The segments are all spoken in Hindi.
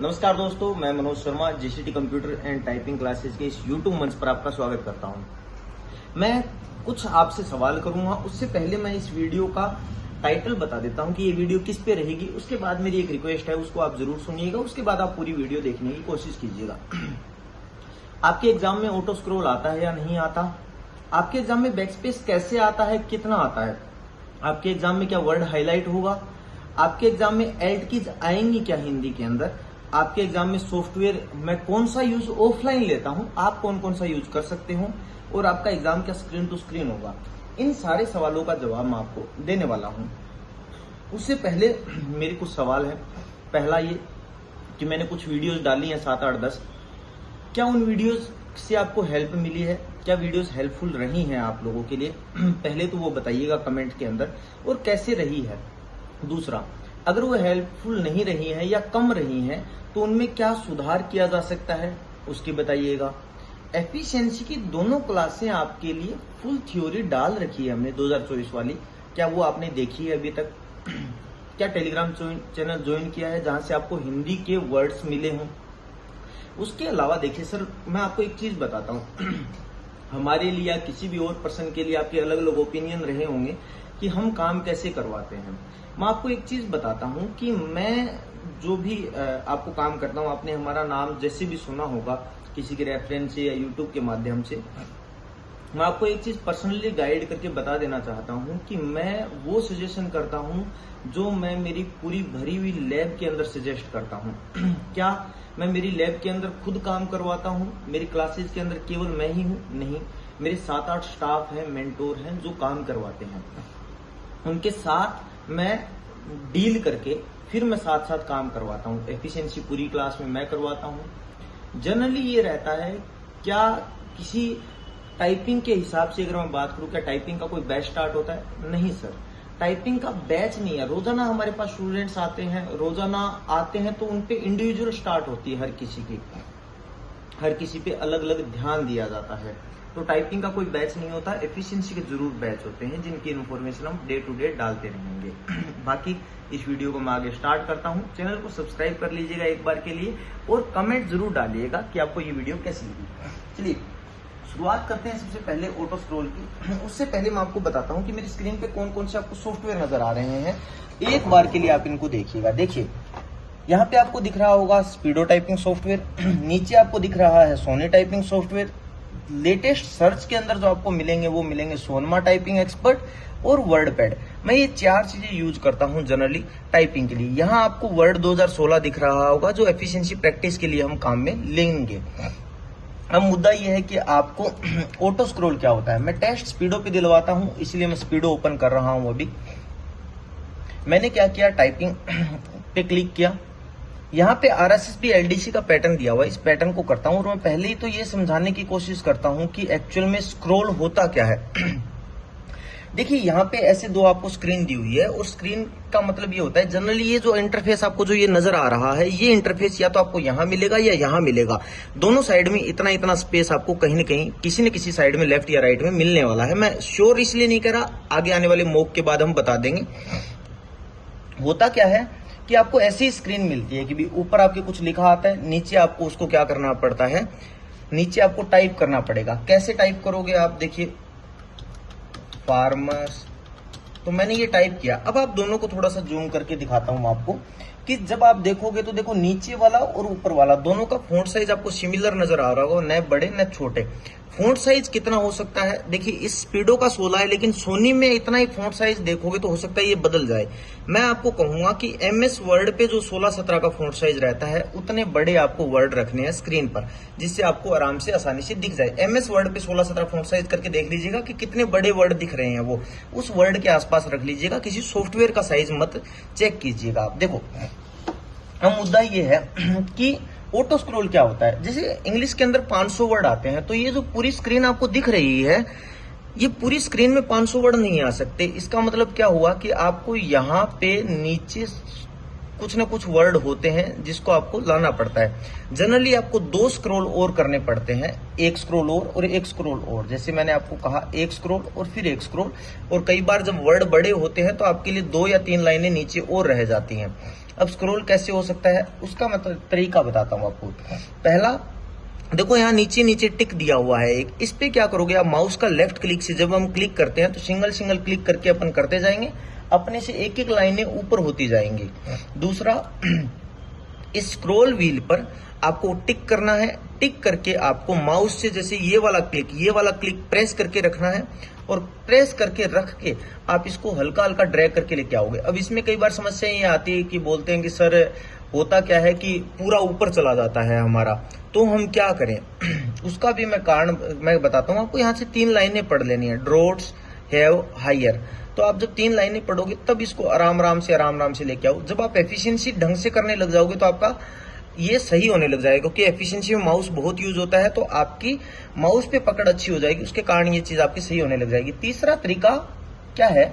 नमस्कार दोस्तों, मैं Manoj Sharma JCT computer and typing classes के इस यूट्यूब मंच पर आपका स्वागत करता हूं। मैं कुछ आपसे सवाल करूंगा, उससे पहले मैं इस वीडियो का टाइटल बता देता हूं कि ये वीडियो किस पे रहेगी। उसके बाद मेरी एक रिक्वेस्ट है, उसको आप जरूर सुनिएगा, उसके बाद आप पूरी वीडियो देखने की कोशिश कीजिएगा। आपके एग्जाम में ऑटो स्क्रॉल आता है या नहीं आता? आपके एग्जाम में बैकस्पेस कैसे आता है, कितना आता है? आपके एग्जाम में क्या वर्ड हाईलाइट होगा? आपके एग्जाम में एल्ट कीज आएंगी क्या हिंदी के अंदर? आपके एग्जाम में सॉफ्टवेयर मैं कौन सा यूज ऑफलाइन लेता हूं, आप कौन कौन सा यूज कर सकते हो, और आपका एग्जाम क्या स्क्रीन टू स्क्रीन होगा? इन सारे सवालों का जवाब मैं आपको देने वाला हूं। उससे पहले मेरे कुछ सवाल है। पहला ये कि मैंने कुछ वीडियोस डाली हैं 7, 8, 10। क्या उन वीडियोस से आपको हेल्प मिली है? क्या वीडियोस हेल्पफुल रही हैं आप लोगों के लिए? पहले तो वो बताइएगा कमेंट के अंदर, और कैसे रही है। दूसरा, अगर वो हेल्पफुल नहीं रही है या कम रही है तो उनमें क्या सुधार किया जा सकता है, उसकी बताइएगा। एफिशिएंसी की दोनों क्लासें आपके लिए फुल थ्योरी डाल रखी है हमने 2024 वाली। क्या वो आपने देखी है अभी तक? क्या टेलीग्राम चैनल ज्वाइन किया है जहां से आपको हिंदी के वर्ड्स मिले हों? उसके अलावा देखिए सर, मैं आपको एक चीज बताता हूं। हमारे लिए या किसी भी और पर्सन के लिए आपके अलग अलग ओपिनियन रहे होंगे कि हम काम कैसे करवाते हैं। मैं आपको एक चीज बताता हूं कि मैं जो भी आपको काम करता हूं, आपने हमारा नाम जैसे भी सुना होगा किसी के रेफरेंस से या यूट्यूब के माध्यम से, मैं आपको एक चीज पर्सनली गाइड करके बता देना चाहता हूं कि मैं वो सजेशन करता हूं जो मैं मेरी पूरी भरी हुई लैब के अंदर सजेस्ट करता हूं। क्या मैं मेरी लैब के अंदर खुद काम करवाता हूं? मेरी क्लासेस के अंदर केवल मैं ही हूं? नहीं, मेरे 7-8 स्टाफ हैं, मेंटोर हैं जो काम करवाते हैं। उनके साथ मैं डील करके फिर मैं साथ साथ काम करवाता हूँ। एफिशिएंसी पूरी क्लास में मैं करवाता हूँ। जनरली ये रहता है, क्या किसी टाइपिंग के हिसाब से अगर मैं बात करूँ, क्या टाइपिंग का कोई बैच स्टार्ट होता है? नहीं सर, टाइपिंग का बैच नहीं है। रोजाना हमारे पास स्टूडेंट्स आते हैं, रोजाना आते हैं तो उनपे इंडिविजुअल स्टार्ट होती है हर किसी की। हर किसी पे अलग अलग ध्यान दिया जाता है। तो टाइपिंग का कोई बैच नहीं होता, एफिशिएंसी के जरूर बैच होते हैं जिनकी इन्फॉर्मेशन हम डे टू डे डालते रहेंगे। बाकी इस वीडियो को मैं आगे स्टार्ट करता हूं। चैनल को सब्सक्राइब कर लीजिएगा एक बार के लिए, और कमेंट जरूर डालिएगा कि आपको ये वीडियो कैसी लगी। चलिए शुरुआत करते हैं सबसे पहले ऑटो स्क्रॉल की। उससे पहले मैं आपको बताता हूँ कि मेरी स्क्रीन पे कौन कौन से आपको सॉफ्टवेयर नजर आ रहे हैं। एक बार के लिए आप इनको देखिएगा। देखिए, यहाँ पे आपको दिख रहा होगा स्पीडो टाइपिंग सॉफ्टवेयर, नीचे आपको दिख रहा है Sony typing software. Latest search के अंदर जो आपको मिलेंगे वो मिलेंगे सोनमा टाइपिंग एक्सपर्ट और वर्ड पैड। मैं ये 4 चीजें यूज करता हूं जनरली टाइपिंग के लिए। यहाँ आपको वर्ड 2016 दिख रहा होगा जो एफिशिएंसी प्रैक्टिस के लिए हम काम में लेंगे। अब मुद्दा ये है कि आपको ऑटो स्क्रॉल क्या होता है। मैं टेस्ट स्पीडो पे दिलवाता हूं, इसलिए मैं स्पीडो ओपन कर रहा हूं। अभी मैंने क्या किया, टाइपिंग पे क्लिक किया। यहाँ पे RSSB LDC का पैटर्न दिया हुआ है, इस पैटर्न को करता हूँ। और मैं पहले ही तो ये समझाने की कोशिश करता हूँ कि एक्चुअल में स्क्रॉल होता क्या है। देखिए, यहाँ पे ऐसे दो आपको स्क्रीन दी हुई है, और स्क्रीन का मतलब ये होता है, जनरली ये जो इंटरफेस आपको जो ये नजर आ रहा है, ये इंटरफेस या तो आपको यहाँ मिलेगा या यहाँ मिलेगा। दोनों साइड में इतना इतना स्पेस आपको कहीं न कहीं किसी न किसी साइड में लेफ्ट या राइट में मिलने वाला है। मैं श्योर इसलिए नहीं कह रहा, आगे आने वाले मॉक के बाद हम बता देंगे। होता क्या है कि आपको ऐसी स्क्रीन मिलती है कि भी ऊपर आपके कुछ लिखा आता है, नीचे आपको उसको क्या करना पड़ता है, नीचे आपको टाइप करना पड़ेगा। कैसे टाइप करोगे आप? देखिए, फार्मर्स, तो मैंने ये टाइप किया। अब आप दोनों को थोड़ा सा जूम करके दिखाता हूं आपको कि जब आप देखोगे तो देखो, नीचे वाला और ऊपर वाला दोनों का फॉन्ट साइज आपको सिमिलर नजर आ रहा होगा, न बड़े न छोटे। फॉन्ट साइज कितना हो सकता है? देखिए, इस स्पीडो का 16 है, लेकिन सोनी में इतना ही फॉन्ट साइज देखोगे तो हो सकता है ये बदल जाए। मैं आपको कहूंगा कि MS वर्ड पे जो 16-17 का फॉन्ट साइज रहता है, उतने बड़े आपको वर्ड रखने हैं स्क्रीन पर, जिससे आपको आराम से आसानी से दिख जाए। MS वर्ड पे 16-17 फॉन्ट साइज करके देख लीजिएगा कि कितने बड़े वर्ड दिख रहे हैं, वो उस वर्ड के आसपास रख लीजिएगा। किसी सॉफ्टवेयर का साइज मत चेक कीजिएगा आप। देखो, अब मुद्दा ये है कि ऑटो स्क्रॉल क्या होता है। जैसे इंग्लिश के अंदर 500 वर्ड आते हैं, तो ये जो पूरी स्क्रीन आपको दिख रही है, ये पूरी स्क्रीन में 500 वर्ड नहीं आ सकते। इसका मतलब क्या हुआ कि आपको यहाँ पे नीचे कुछ ना कुछ वर्ड होते हैं जिसको आपको लाना पड़ता है। जनरली आपको 2 स्क्रॉल और करने पड़ते हैं, एक स्क्रॉल और एक स्क्रॉल और। जैसे मैंने आपको कहा, एक स्क्रॉल और फिर एक स्क्रॉल। और कई बार जब वर्ड बड़े होते हैं तो आपके लिए 2 या 3 लाइनें नीचे और रह जाती हैं। अब स्क्रॉल कैसे हो सकता है उसका मैं तरीका बताता हूँ आपको। पहला देखो यहाँ नीचे नीचे टिक दिया हुआ है एक, इस पे क्या करोगे आप माउस का लेफ्ट क्लिक से जब हम क्लिक करते हैं तो सिंगल सिंगल क्लिक करके अपन करते जाएंगे, अपने से एक एक लाइनें ऊपर होती जाएंगी। दूसरा इस स्क्रॉल व्हील पर आपको टिक करना है, टिक करके आपको माउस से जैसे ये वाला क्लिक प्रेस करके रखना है और प्रेस करके रख के आप इसको हल्का हल्का ड्रैग करके लेके आओगे। अब इसमें कई बार समस्या ये आती है कि बोलते हैं कि सर होता क्या है कि पूरा ऊपर चला जाता है हमारा, तो हम क्या करें उसका भी मैं कारण मैं बताता हूँ आपको। यहाँ से 3 लाइनें पढ़ लेनी है, ड्रॉट्स हैव हायर। तो आप जब 3 लाइनें पढ़ोगे तब इसको आराम आराम से लेके आओ। जब आप एफिशिएंसी ढंग से करने लग जाओगे तो आपका ये सही होने लग जाएगा, क्योंकि एफिशिएंसी में माउस बहुत यूज होता है, तो आपकी माउस पे पकड़ अच्छी हो जाएगी, उसके कारण ये चीज आपकी सही होने लग जाएगी। तीसरा तरीका क्या है,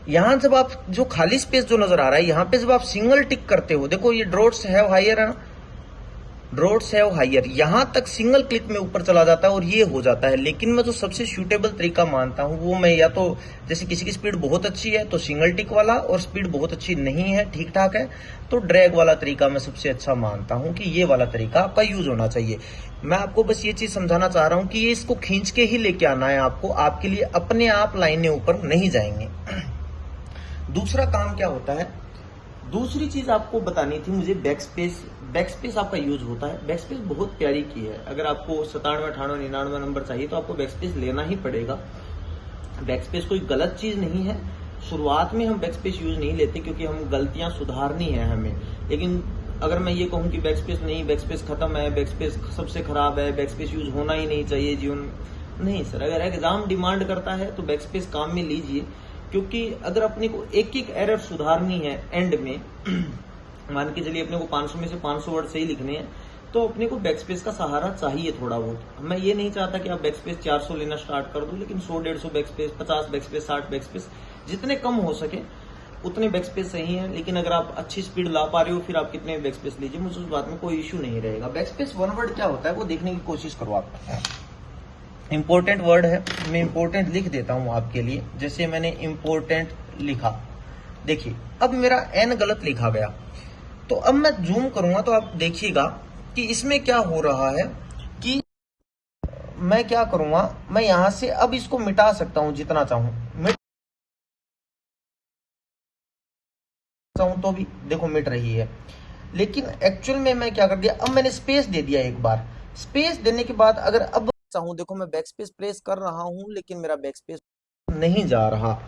यहां जब आप जो खाली स्पेस जो नजर आ रहा है यहां पे जब आप सिंगल टिक करते हो, देखो ये ड्रॉट्स हैव हायर है ना, ड्रॉट्स हैव हायर, यहां तक सिंगल क्लिक में ऊपर चला जाता है और ये हो जाता है। लेकिन मैं जो सबसे सूटेबल तरीका मानता हूं वो मैं या तो जैसे किसी की स्पीड बहुत अच्छी है तो सिंगल टिक वाला, और स्पीड बहुत अच्छी नहीं है ठीक ठाक है तो ड्रैग वाला तरीका मैं सबसे अच्छा मानता हूं कि ये वाला तरीका आपका यूज होना चाहिए। मैं आपको बस ये चीज समझाना चाह रहा हूं कि ये इसको खींच के ही लेके आना है आपको, आपके लिए अपने आप लाइनें ऊपर नहीं जाएंगे। दूसरा काम क्या होता है, दूसरी चीज आपको बतानी थी मुझे, बैकस्पेस आपका यूज होता है। बैकस्पेस बहुत प्यारी की है, अगर आपको 97, 98, 99 नंबर चाहिए तो आपको बैकस्पेस लेना ही पड़ेगा। बैकस्पेस कोई गलत चीज नहीं है, शुरुआत में हम बैकस्पेस यूज नहीं लेते क्योंकि हम गलतियां सुधारनी है हमें। लेकिन अगर मैं ये कहूं कि बैकस्पेस नहीं, बैकस्पेस खत्म है, बैकस्पेस सबसे खराब है, बैकस्पेस यूज होना ही नहीं चाहिए जीवन, नहीं सर। अगर एग्जाम डिमांड करता है तो बैकस्पेस काम में लीजिए, क्योंकि अगर अपने को एक एक एरर सुधारनी है एंड में मान के चलिए अपने को 500 में से 500 वर्ड सही लिखने हैं तो अपने को बैकस्पेस का सहारा चाहिए थोड़ा बहुत। मैं ये नहीं चाहता कि आप बैकस्पेस 400 लेना स्टार्ट कर दो, लेकिन 100, 150 बैकस्पेस, 50 बैकस्पेस, 60 बैकस्पेस, जितने कम हो सके उतने बैकस्पेस सही है। लेकिन अगर आप अच्छी स्पीड ला पा रहे हो फिर आप कितने बैकस्पेस लीजिए, मुझे उस बात में कोई इश्यू नहीं रहेगा। बैकस्पेस वन वर्ड क्या होता है वो देखने की कोशिश करो आप, इंपॉर्टेंट वर्ड है, मैं इंपॉर्टेंट लिख देता हूं आपके लिए। जैसे मैंने इंपॉर्टेंट लिखा, देखिए अब मेरा एन गलत लिखा गया, तो अब मैं जूम करूंगा तो आप देखिएगा कि इसमें क्या हो रहा है कि मैं क्या करूंगा, मैं यहां से अब इसको मिटा सकता हूं जितना चाहूं, मिट चाहूं तो भी देखो मिट रही है। लेकिन एक्चुअल में मैं क्या कर दिया, अब मैंने स्पेस दे दिया एक बार, स्पेस देने के बाद अगर अब चाहूं, देखो मैं बैकस्पेस प्रेस कर रहा हूं लेकिन मेरा बैकस्पेस नहीं जा रहा।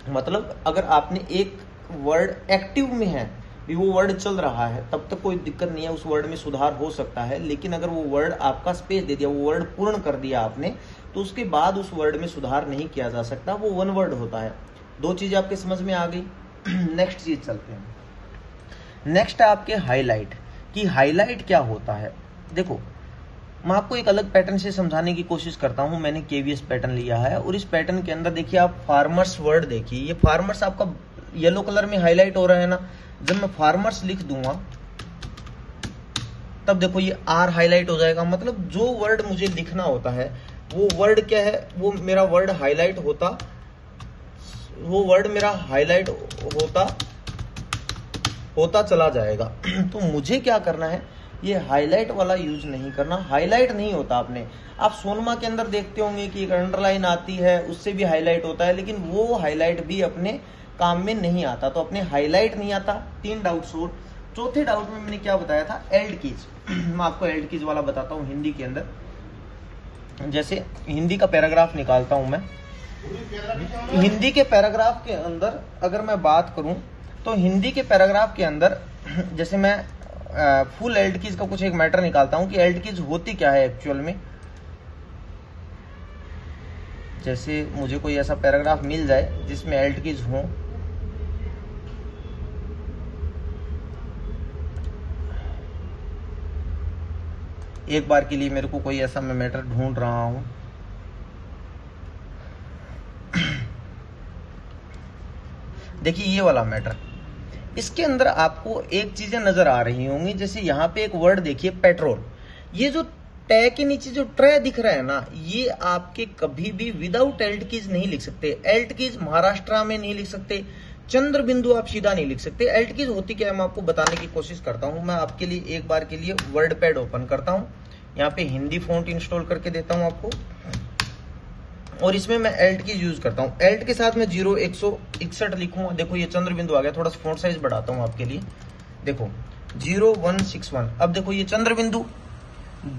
मतलब अगर आपने एक वर्ड एक्टिव में है भी, वो वर्ड चल रहा है, तब तक कोई दिक्कत नहीं है, उस वर्ड में सुधार हो सकता है। लेकिन अगर वो वर्ड आपका स्पेस दे दिया, वो वर्ड पूर्ण कर दिया आपने, तो उसके बाद उस वर्ड में सुधार नहीं किया जा सकता, वो वन वर्ड होता है। 2 चीजें आपके समझ में आ गई। नेक्स्ट चीज चलते हैं। नेक्स्ट है आपके हाईलाइट, कि हाईलाइट क्या होता है। देखो मैं आपको एक अलग पैटर्न से समझाने की कोशिश करता हूं। मैंने केवीएस पैटर्न लिया है और इस पैटर्न के अंदर देखिए आप फार्मर्स वर्ड देखिए, ये फार्मर्स आपका येलो कलर में हाईलाइट हो रहा है ना। जब मैं फार्मर्स लिख दूंगा तब देखो ये आर हाईलाइट हो जाएगा। मतलब जो वर्ड मुझे लिखना होता है वो वर्ड क्या है, वो मेरा वर्ड हाईलाइट होता, वो वर्ड मेरा हाईलाइट होता चला जाएगा। तो मुझे क्या करना है, ये हाईलाइट वाला यूज नहीं करना। हाईलाइट नहीं होता आपने, आप सोनमा के अंदर देखते होंगे कि एक अंडरलाइन आती है, उससे भी हाईलाइट होता है, लेकिन वो हाईलाइट भी अपने काम में नहीं आता। तो अपने हाईलाइट नहीं आता। 3 डाउट्स और, चौथे डाउट में मैंने क्या बताया था, एल्ड कीज। मैं आपको एल्ड कीज वाला बताता हूँ हिंदी के अंदर। जैसे हिंदी का पैराग्राफ निकालता हूं मैं, हिंदी के पैराग्राफ के अंदर अगर मैं बात करूं तो हिंदी के पैराग्राफ के अंदर जैसे मैं फुल एल्ड कीज का कुछ एक मैटर निकालता हूं कि एल्ड कीज होती क्या है एक्चुअल में। जैसे मुझे कोई ऐसा पैराग्राफ मिल जाए जिसमें एल्ड कीज हो, एक बार के लिए मेरे को कोई ऐसा मैं मैटर ढूंढ रहा हूं। देखिए ये वाला मैटर, इसके अंदर आपको एक चीजें नजर आ रही होंगी। जैसे यहाँ पे एक वर्ड देखिए पेट्रोल, ये जो टै के नीचे जो ट्रे दिख रहा है ना, ये आपके कभी भी विदाउट एल्ट कीज नहीं लिख सकते। एल्ट कीज महाराष्ट्र में नहीं लिख सकते, चंद्र बिंदु आप सीधा नहीं लिख सकते। एल्ट कीज होती क्या है मैं आपको बताने की कोशिश करता हूं। मैं आपके लिए एक बार के लिए वर्ड पैड ओपन करता हूं, यहाँ पे हिंदी फॉन्ट इंस्टॉल करके देता हूं आपको, और इसमें मैं एल्ट कीज यूज करता हूं। एल्ट के साथ मैं 0161 लिखूंगा। देखो ये चंद्र बिंदु आ गया, थोड़ा सा फॉन्ट साइज बढ़ाता हूं आपके लिए। देखो 0161। अब देखो ये चंद्र बिंदु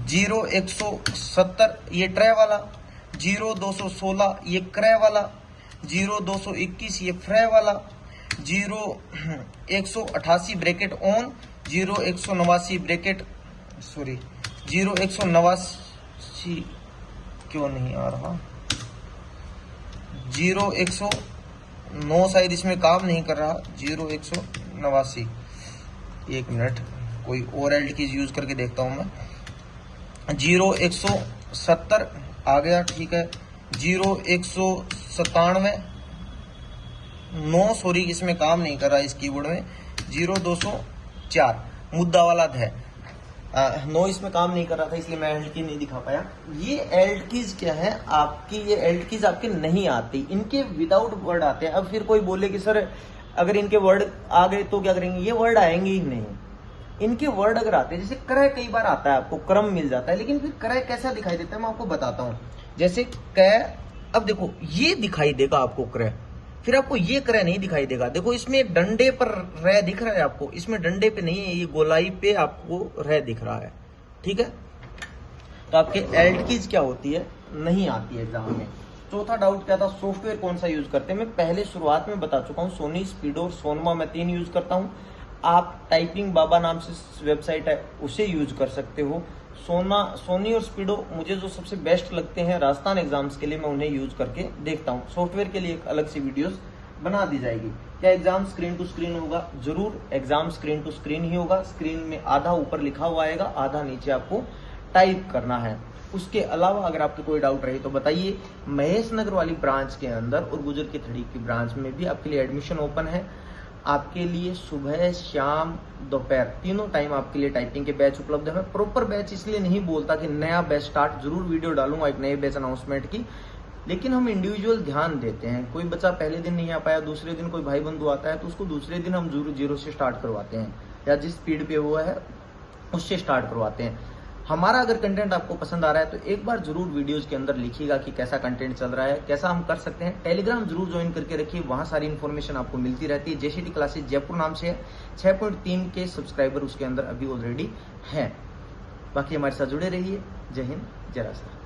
0170 ये ट्रे वाला, 0216 ये क्रय वाला, 0221 ये फ्रे वाला, 0188 ब्रैकेट ऑन, 0189 ब्रैकेट 0189 क्यों नहीं आ रहा, 0109 शायद इसमें काम नहीं कर रहा, 0189। एक मिनट, कोई और एल्ट कीज यूज करके देखता हूं मैं। 0170 आ गया, ठीक है। 0197 9 सॉरी इसमें काम नहीं कर रहा इस कीबोर्ड में, 0204 मुद्दा वाला है, 9 इसमें काम नहीं कर रहा था इसलिए मैं एल्ट की नहीं दिखा पाया। ये एल्ट कीज क्या है आपकी, ये एल्ट कीज आपके नहीं आती, इनके विदाउट वर्ड आते हैं। अब फिर कोई बोले कि सर अगर इनके वर्ड आ गए तो क्या करेंगे, ये वर्ड आएंगे ही नहीं। इनके वर्ड अगर आते हैं, जैसे क्रय कई बार आता है आपको, क्रम मिल जाता है, लेकिन फिर क्रय कैसा दिखाई देता है मैं आपको बताता हूं। जैसे क, अब देखो ये दिखाई देगा आपको क्रय, फिर आपको ये क्रय नहीं दिखाई देगा। देखो इसमें डंडे पर रह दिख रहा है आपको, इसमें डंडे पे नहीं है, ये गोलाई पे आपको रह दिख रहा है, ठीक है। तो आपके एल्ट कीज क्या होती है, नहीं आती है एग्जाम में। चौथा डाउट क्या था, सॉफ्टवेयर कौन सा यूज करते हैं। मैं पहले शुरुआत में बता चुका हूँ, सोनी, स्पीडो और सोनमा मैं 3 यूज करता हूँ। आप टाइपिंग बाबा नाम से वेबसाइट है उसे यूज कर सकते हो। सोनी और स्पीडो मुझे जो सबसे बेस्ट लगते हैं राजस्थान एग्जाम्स के लिए, मैं उन्हें यूज करके देखता हूँ। सॉफ्टवेयर के लिए एक अलग सी वीडियोस बना दी जाएगी। क्या एग्जाम स्क्रीन टू स्क्रीन होगा, जरूर एग्जाम स्क्रीन टू स्क्रीन ही होगा। स्क्रीन में आधा ऊपर लिखा हुआ आएगा, आधा नीचे आपको टाइप करना है। उसके अलावा अगर आपके कोई डाउट रहे तो बताइए। महेश नगर वाली ब्रांच के अंदर और गुजर की थड़ी की ब्रांच में भी आपके लिए एडमिशन ओपन है। आपके लिए सुबह, शाम, दोपहर तीनों टाइम आपके लिए टाइपिंग के बैच उपलब्ध है। मैं प्रॉपर बैच इसलिए नहीं बोलता कि नया बैच स्टार्ट, जरूर वीडियो डालूंगा एक नए बैच अनाउंसमेंट की, लेकिन हम इंडिविजुअल ध्यान देते हैं। कोई बच्चा पहले दिन नहीं आ पाया, दूसरे दिन कोई भाई बंधु आता है तो उसको दूसरे दिन हम 0 से स्टार्ट करवाते हैं, या जिस स्पीड पे हुआ है उससे स्टार्ट करवाते हैं। हमारा अगर कंटेंट आपको पसंद आ रहा है तो एक बार जरूर वीडियोस के अंदर लिखिएगा कि कैसा कंटेंट चल रहा है, कैसा हम कर सकते हैं। टेलीग्राम जरूर ज्वाइन करके रखिए, वहां सारी इन्फॉर्मेशन आपको मिलती रहती है। जेसीटी क्लासेस जयपुर नाम से है, 6.3 के सब्सक्राइबर उसके अंदर अभी ऑलरेडी हैं। बाकी हमारे साथ जुड़े रहिए। जय हिंद, जय राजस्थान।